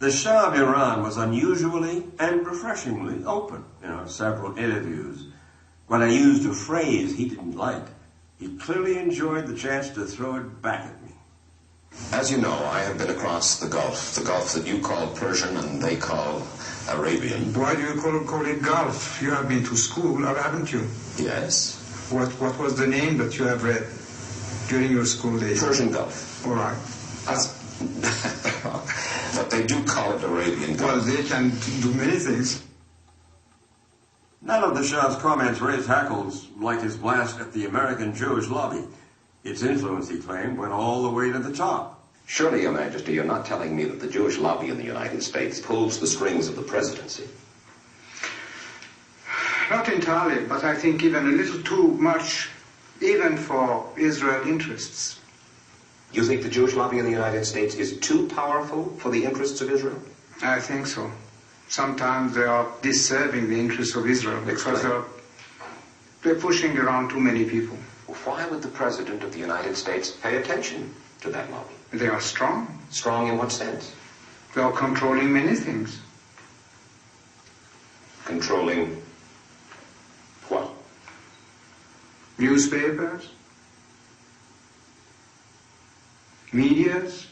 The Shah of Iran was unusually and refreshingly open in several interviews. When I used a phrase he didn't like, he clearly enjoyed the chance to throw it back at me. As you know, I have been across the Gulf that you call Persian and they call Arabian. Why do you call it Gulf? You have been to school, or haven't you? Yes. What was the name that you have read during your school days? Persian Gulf. All right. But they do call it Arabian Gulf. Well, they can do many things. None of the Shah's comments raised hackles like his blast at the American Jewish lobby. Its influence, he claimed, went all the way to the top. Surely, Your Majesty, you're not telling me that the Jewish lobby in the United States pulls the strings of the presidency? Not entirely, but I think even a little too much, even for Israel interests. You think the Jewish lobby in the United States is too powerful for the interests of Israel? I think so. Sometimes they are disserving the interests of Israel because they're pushing around too many people. Why would the President of the United States pay attention to that lobby? They are strong. Strong in what sense? They are controlling many things. Controlling what? Newspapers, medias,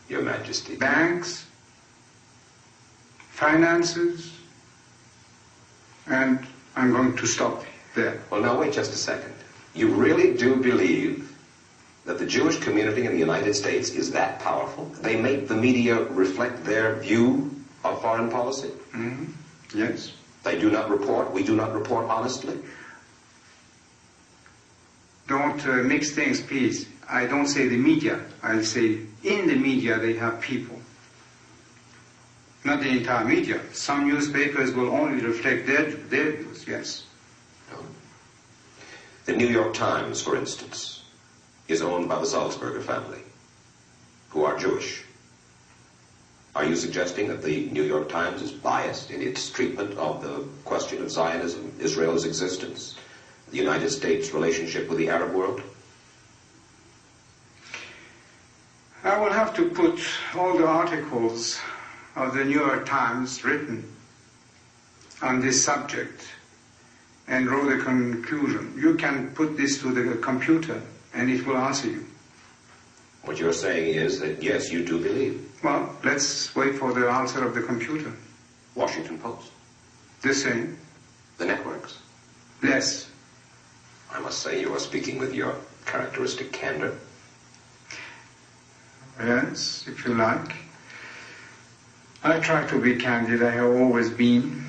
Your Majesty. banks, finances, and I'm going to stop there. Well, now wait just a second. You really do believe that the Jewish community in the United States is that powerful? They make the media reflect their view of foreign policy? Mm-hmm. Yes. They do not report, we do not report honestly? Don't mix things, please. I don't say the media. I say in the media they have people. Not the entire media. Some newspapers will only reflect their views, yes. No. The New York Times, for instance, is owned by the Sulzberger family, who are Jewish. Are you suggesting that the New York Times is biased in its treatment of the question of Zionism, Israel's existence, the United States' relationship with the Arab world? I will have to put all the articles of the New York Times written on this subject and draw the conclusion. You can put this to the computer and it will answer you. What you're saying is that, yes, you do believe. Well, let's wait for the answer of the computer. Washington Post? The same. The networks? Less. I must say you are speaking with your characteristic candor. Yes, if you like. I try to be candid, I have always been.